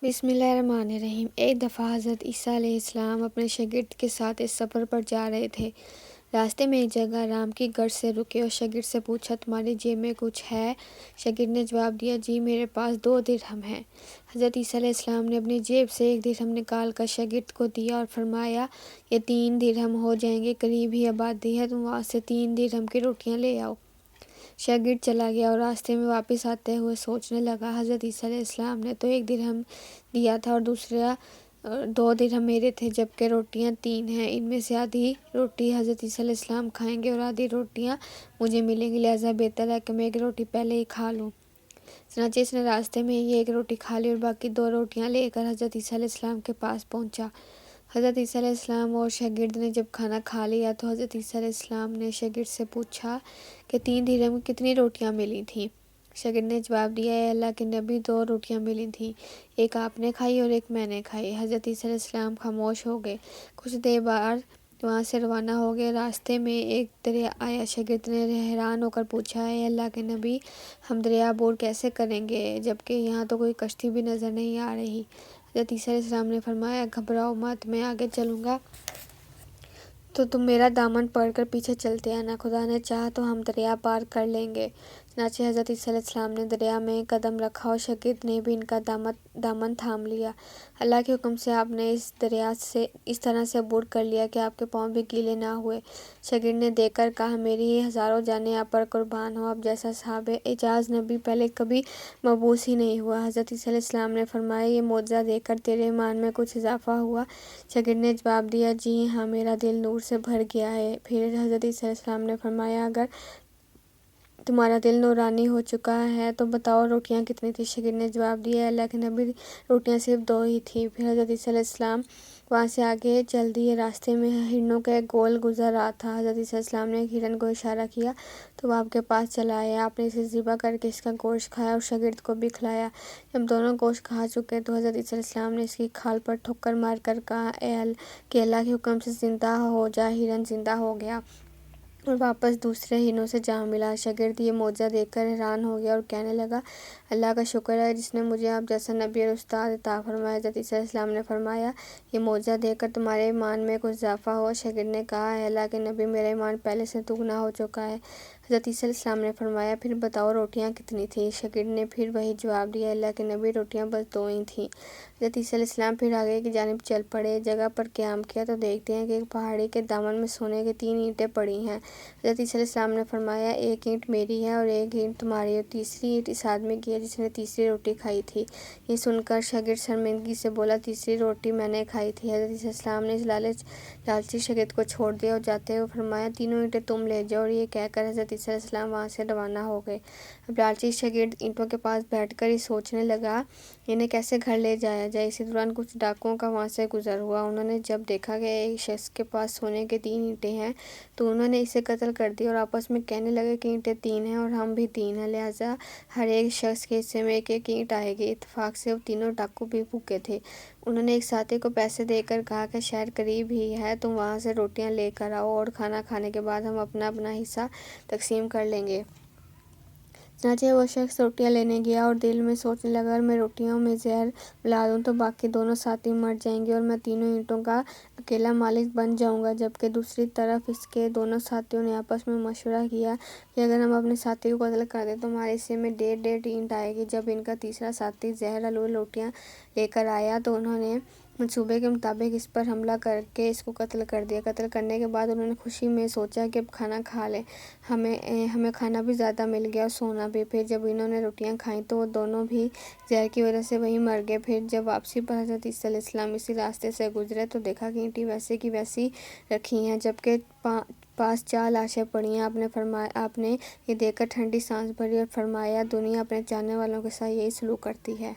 بسم اللہ الرحمن الرحیم۔ ایک دفعہ حضرت عیسیٰ علیہ السلام اپنے شاگرد کے ساتھ اس سفر پر جا رہے تھے۔ راستے میں ایک جگہ رام کی گڑھ سے رکے اور شاگرد سے پوچھا، تمہاری جیب میں کچھ ہے؟ شاگرد نے جواب دیا، جی میرے پاس 2 درہم ہیں۔ حضرت عیسیٰ علیہ السلام نے اپنی جیب سے 1 درہم نکال کر شاگرد کو دیا اور فرمایا، یہ 3 درہم ہو جائیں گے، قریب ہی آبادی ہے، تم وہاں سے 3 درہم کی روٹیاں لے آؤ۔ شاگرد چلا گیا اور راستے میں واپس آتے ہوئے سوچنے لگا، حضرت عیسیٰ علیہ السلام نے تو 1 درہم دیا تھا اور دوسرا 2 درہم میرے تھے، جبکہ روٹیاں 3 ہیں۔ ان میں سے آدھی روٹی حضرت عیسیٰ علیہ السلام کھائیں گے اور آدھی روٹیاں مجھے ملیں گی، لہٰذا بہتر ہے کہ میں 1 روٹی پہلے ہی کھا لوں۔ چنانچہ اس نے راستے میں ہی 1 روٹی کھا لی اور باقی 2 روٹیاں لے کر حضرت عیسیٰ علیہ السلام کے پاس پہنچا۔ حضرت عیسیٰ علیہ السلام اور شاگرد نے جب کھانا کھا لیا تو حضرت عیسیٰ علیہ السلام نے شاگرد سے پوچھا کہ 3 درہم کی کتنی روٹیاں ملی تھیں؟ شاگرد نے جواب دیا، اے اللہ کے نبی، 2 روٹیاں ملی تھیں، ایک آپ نے کھائی اور ایک میں نے کھائی۔ حضرت عیسیٰ علیہ السلام خاموش ہو گئے، کچھ دیر بعد وہاں سے روانہ ہو گئے۔ راستے میں ایک دریا آیا۔ شاگرد نے حیران ہو کر پوچھا، اے اللہ کے نبی، ہم دریا عبور کیسے کریں گے جبکہ یہاں تو کوئی کشتی بھی نظر نہیں آ رہی؟ حضرت عیسیٰ علیہ السلام نے فرمایا، گھبراؤ مت، میں آگے چلوں گا تو تم میرا دامن پکڑ کر پیچھے چلتے آنا، خدا نے چاہا تو ہم دریا پار کر لیں گے۔ چنانچہ حضرت عیسیٰ علیہ السلام نے دریا میں قدم رکھا اور شاگرد نے بھی ان کا دامن تھام لیا۔ اللہ کے حکم سے آپ نے اس دریا سے اس طرح سے عبور کر لیا کہ آپ کے پاؤں بھی گیلے نہ ہوئے۔ شاگرد نے دیکھ کر کہا، میری ہزاروں جانیں آپ پر قربان ہوں، آپ جیسا صاحب اعجاز نبی پہلے کبھی مبعوث ہی نہیں ہوا۔ حضرت عیسیٰ علیہ السلام نے فرمایا، یہ معجزہ دیکھ کر تیرے ایمان میں کچھ اضافہ ہوا؟ شاگرد نے جواب دیا، جی ہاں، میرا دل نور سے بھر گیا ہے۔ پھر حضرت عیسیٰ علیہ السلام نے فرمایا، اگر تمہارا دل نورانی ہو چکا ہے تو بتاؤ روٹیاں کتنی تھیں؟ شاگرد نے جواب دیا، اے اللہ کے نبی، روٹیاں صرف 2 ہی تھیں۔ پھر حضرت عیسیٰ علیہ السلام وہاں سے آگے چل دیے۔ راستے میں ہرنوں کا ایک گول گزر رہا تھا۔ حضرت عیسیٰ علیہ السلام نے ایک ہرن کو اشارہ کیا تو وہ آپ کے پاس چلا آیا۔ آپ نے اسے ذبح کر کے اس کا گوشت کھایا اور شاگرد کو بھی کھلایا۔ جب دونوں گوشت کھا چکے تو حضرت عیسیٰ علیہ السلام نے اس کی کھال پر ٹھوکر مار کر کہا، کہ اللہ کے حکم سے زندہ ہو جا۔ ہرن زندہ ہو گیا اور واپس دوسرے ہرنوں سے جا ملا۔ شاگرد یہ معجزہ دیکھ کر حیران ہو گیا اور کہنے لگا، اللہ کا شکر ہے جس نے مجھے آپ جیسا نبی اور استاد عطا فرمایا۔ حضرت عیسیٰ علیہ السلام نے فرمایا، یہ معجزہ دیکھ کر تمہارے ایمان میں کچھ اضافہ ہوا؟ شاگرد نے کہا، اے اللہ کے نبی، میرا ایمان پہلے سے دگنا ہو چکا ہے۔ حضرت عیسیٰ علیہ السلام نے فرمایا، پھر بتاؤ روٹیاں کتنی تھیں؟ شاگرد نے پھر وہی جواب دیا، اللہ کے نبی، روٹیاں بس 2 ہی تھیں۔ حضرت عیسیٰ علیہ السلام پھر آگے کی جانب چل پڑے۔ جگہ پر قیام کیا تو دیکھتے ہیں کہ ایک پہاڑی کے دامن میں سونے کی 3 اینٹیں پڑی ہیں۔ حضرت عیسیٰ علیہ السلام نے فرمایا، ایک اینٹ میری ہے اور ایک اینٹ تمہاری اور تیسری اینٹ اس آدمی کی ہے جس نے تیسری روٹی کھائی تھی۔ یہ سن کر شاگرد شرمندگی سے بولا، تیسری روٹی میں نے کھائی تھی۔ حضرت عیسیٰ علیہ السلام نے اس لالچی شاگرد کو چھوڑ دیا اور جاتے ہوئے فرمایا، 3 اینٹیں تم لے جاؤ، اور یہ کہہ کر حضرت عیسیٰ علیہ السلام وہاں سے روانہ ہو گئے۔ اب لالچی شاگرد اینٹوں کے پاس بیٹھ کر ہی سوچنے لگا، انہیں کیسے گھر لے جایا جائے۔ اسی دوران کچھ ڈاکوؤں کا وہاں سے گزر ہوا۔ انہوں نے جب دیکھا کہ ایک شخص کے پاس سونے کی 3 اینٹیں ہیں تو انہوں نے اسے قتل کر دیا اور آپس میں کہنے لگے کہ اینٹیں 3 ہیں اور ہم بھی 3 ہیں، لہٰذا ہر ایک شخص کے حصے میں 1 اینٹ آئے گی۔ اتفاق سے وہ تینوں ڈاکو بھی بھوکے تھے۔ انہوں نے ایک ساتھی کو پیسے دے کر کہا کہ شہر قریب ہی ہے، تم وہاں سے روٹیاں لے کر آؤ اور کھانا کھانے کے بعد ہم اپنا اپنا حصہ تقسیم کر لیں گے۔ چنانچہ وہ شخص روٹیاں لینے گیا اور دل میں سوچنے لگا، اگر میں روٹیوں میں زہر ملا دوں تو باقی دونوں ساتھی مر جائیں گے اور میں تینوں اینٹوں کا اکیلا مالک بن جاؤں گا۔ جبکہ دوسری طرف اس کے دونوں ساتھیوں نے آپس میں مشورہ کیا کہ اگر ہم اپنے ساتھی کو قتل کر دیں تو ہمارے حصے میں 1.5 اینٹ آئے گی۔ جب ان کا تیسرا ساتھی زہر آلود روٹیاں لے کر آیا تو انہوں نے منصوبے کے مطابق اس پر حملہ کر کے اس کو قتل کر دیا۔ قتل کرنے کے بعد انہوں نے خوشی میں سوچا کہ اب کھانا کھا لیں، ہمیں کھانا بھی زیادہ مل گیا اور سونا بھی۔ پھر جب انہوں نے روٹیاں کھائیں تو وہ دونوں بھی زہر کی وجہ سے وہیں مر گئے۔ پھر جب واپسی پر حضرت عیسیٰ علیہ السلام اسی راستے سے گزرے تو دیکھا کہ اینٹیں ویسے کی ویسی رکھی ہیں جبکہ پاس 4 لاشیں پڑی ہیں۔ آپ نے یہ دیکھ کر ٹھنڈی سانس بھری اور فرمایا، دنیا اپنے چاہنے والوں کے ساتھ یہی سلوک کرتی ہے۔